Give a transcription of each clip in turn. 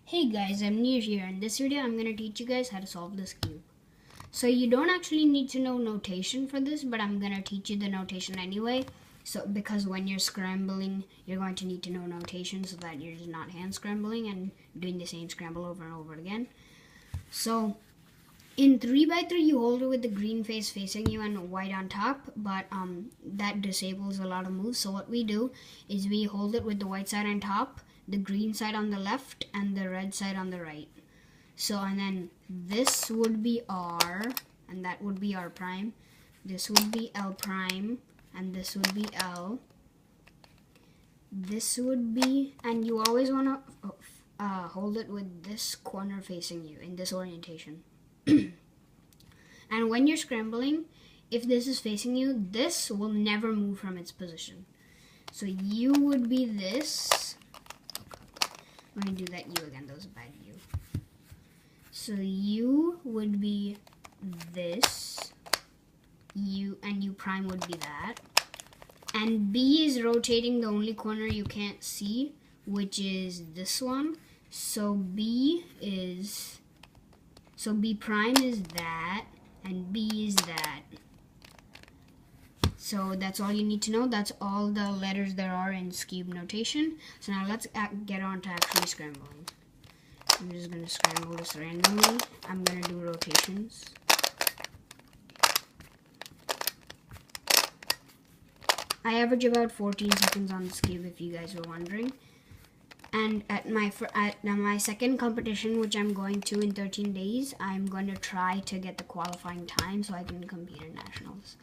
Hey guys, I'm Neer here. In this video, I'm going to teach you guys how to solve this cube. So you don't actually need to know notation for this, but I'm going to teach you the notation anyway. So because when you're scrambling, you're going to need to know notation so that you're just not hand scrambling and doing the same scramble over and over again. So in 3x3, you hold it with the green face facing you and white on top, but that disables a lot of moves. So what we do is we hold it with the white side on top, the green side on the left, and the red side on the right. So, and then this would be R, and that would be R prime. This would be L prime, and this would be L. This would be, and you always want to hold it with this corner facing you in this orientation. And when you're scrambling, if this is facing you, this will never move from its position. So U would be this. I'm going to do that U again. That was a bad U. So U would be this. U and U prime would be that. And B is rotating the only corner you can't see, which is this one. So B prime is that, and B is that. So that's all you need to know. That's all the letters there are in skewb notation. So now let's get on to actually scrambling. I'm just going to scramble this randomly. I'm going to do rotations. I average about 14 seconds on the skewb, if you guys were wondering. And at my second competition, which I'm going to in 13 days, I'm going to try to get the qualifying time so I can compete in nationals.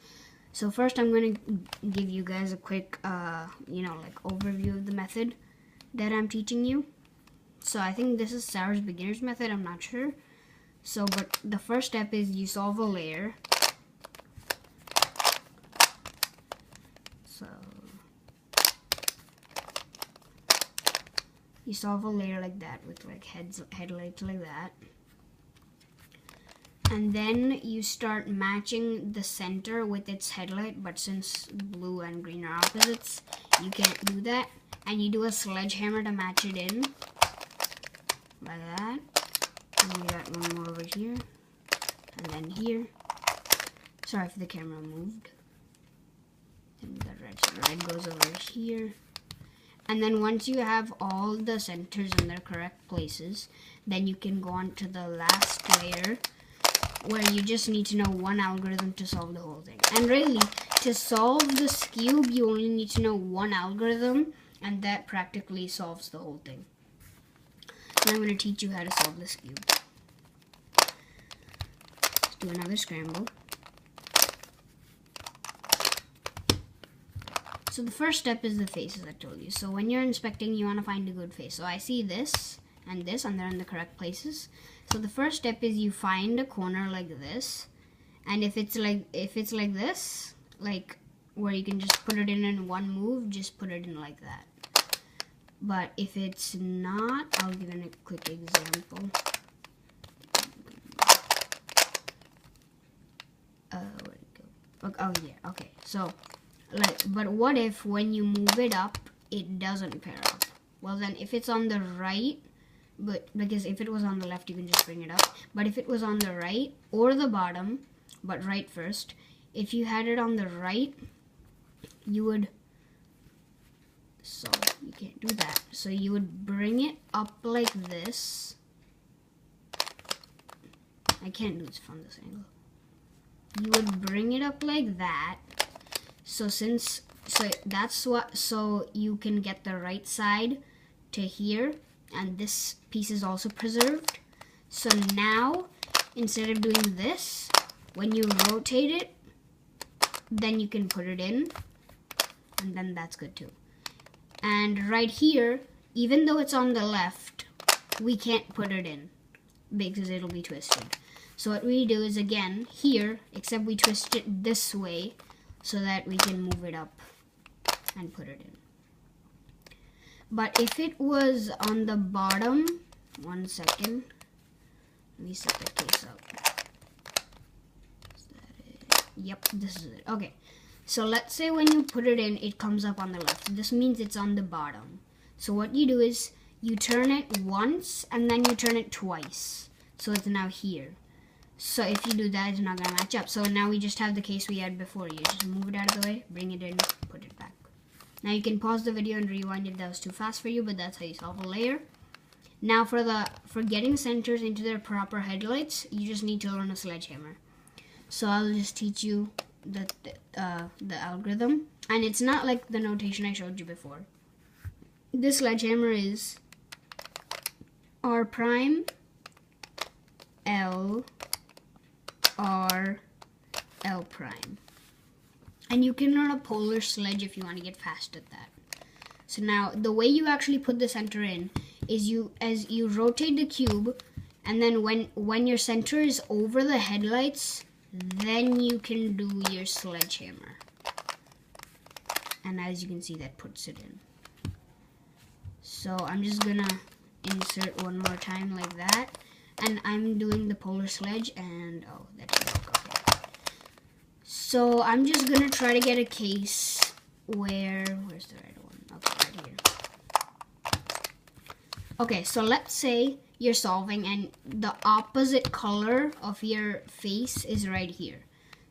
So first I'm going to give you guys a quick, overview of the method that I'm teaching you. So I think this is Sarah's beginner's method, I'm not sure. So, but the first step is you solve a layer. So, you solve a layer like that with like headlights like that. And then you start matching the center with its headlight, but since blue and green are opposites, you can't do that. And you do a sledgehammer to match it in, like that. And we got one more over here, and then here. Sorry if the camera moved. And the red goes over here. And then once you have all the centers in their correct places, then you can go on to the last layer, where you just need to know one algorithm to solve the whole thing. And really, to solve the skewb, you only need to know one algorithm, and that practically solves the whole thing. And I'm going to teach you how to solve the skewb. Let's do another scramble. So the first step is the faces I told you. So when you're inspecting, you want to find a good face. So I see this, and they're in the correct places. So the first step is you find a corner like this, and if it's like this, like where you can just put it in one move, just put it in like that. But if it's not, I'll give you a quick example. Where'd it go? Oh yeah, okay. So, but what if when you move it up, it doesn't pair up? Well then, if it's on the right, because if it was on the left, you can just bring it up. But if it was on the right or the bottom, but right first, if you had it on the right, you would, so you can't do that. So you would bring it up like this. I can't do this from this angle. You would bring it up like that. So so you can get the right side to here. And this piece is also preserved. So now, instead of doing this, when you rotate it, then you can put it in, and then that's good too. And right here, even though it's on the left, we can't put it in because it'll be twisted. So what we do is, again, here, except we twist it this way so that we can move it up and put it in. But if it was on the bottom, one second, let me set the case up. Is that it? Yep, this is it. Okay, so let's say when you put it in, it comes up on the left. This means it's on the bottom. So what you do is you turn it once and then you turn it twice. So it's now here. So if you do that, it's not gonna match up. So now we just have the case we had before. You just move it out of the way, bring it in, put it back. Now you can pause the video and rewind if that was too fast for you, but that's how you solve a layer. Now for getting centers into their proper headlights, you just need to learn a sledgehammer. So I'll just teach you the algorithm, and it's not like the notation I showed you before. This sledgehammer is R prime L R L prime. And you can learn a polar sledge if you want to get fast at that. So now the way you actually put the center in is as you rotate the cube, and then when your center is over the headlights, then you can do your sledgehammer. And as you can see, that puts it in. So I'm just gonna insert one more time like that. And I'm doing the polar sledge, and oh, that didn't work. Okay. So I'm just gonna try to get a case where's the right one? Okay, right here. Okay, so let's say you're solving and the opposite color of your face is right here.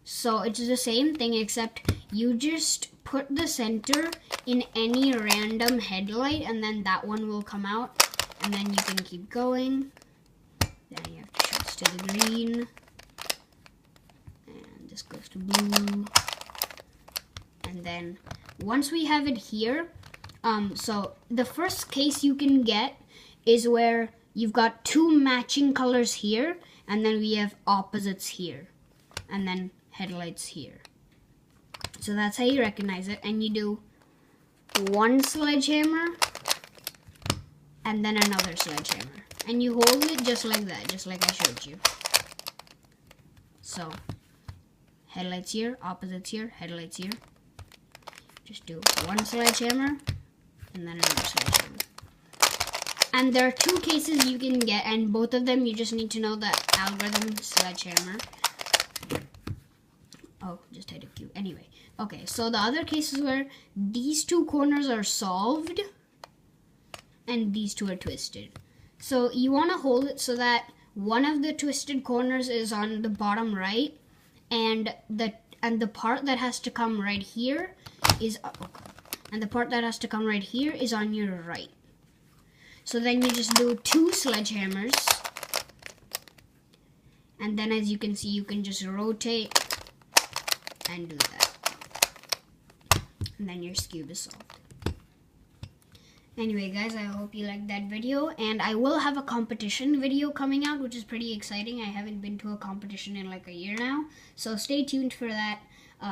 So it's the same thing, except you just put the center in any random headlight, and then that one will come out, and then you can keep going. Then you have to switch to the green, and this goes to blue, and then once we have it here, so the first case you can get is where you've got two matching colors here, and then we have opposites here, and then headlights here. So that's how you recognize it, and you do one sledgehammer and then another sledgehammer. And you hold it just like that, just like I showed you. So, headlights here, opposites here, headlights here. Just do one sledgehammer and then another sledgehammer. And there are two cases you can get, and both of them you just need to know the algorithm sledgehammer. Oh, just hit a Q. Anyway, okay, so the other cases where these two corners are solved and these two are twisted. So you want to hold it so that one of the twisted corners is on the bottom right, and the part that has to come right here is on your right. So then you just do two sledgehammers, and then as you can see, you can just rotate and do that, and then your skewb is solved. Anyway guys, I hope you liked that video, and I will have a competition video coming out, which is pretty exciting. I haven't been to a competition in like a year now, so stay tuned for that.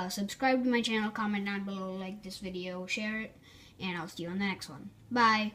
Subscribe to my channel, comment down below, like this video, share it, and I'll see you on the next one. Bye!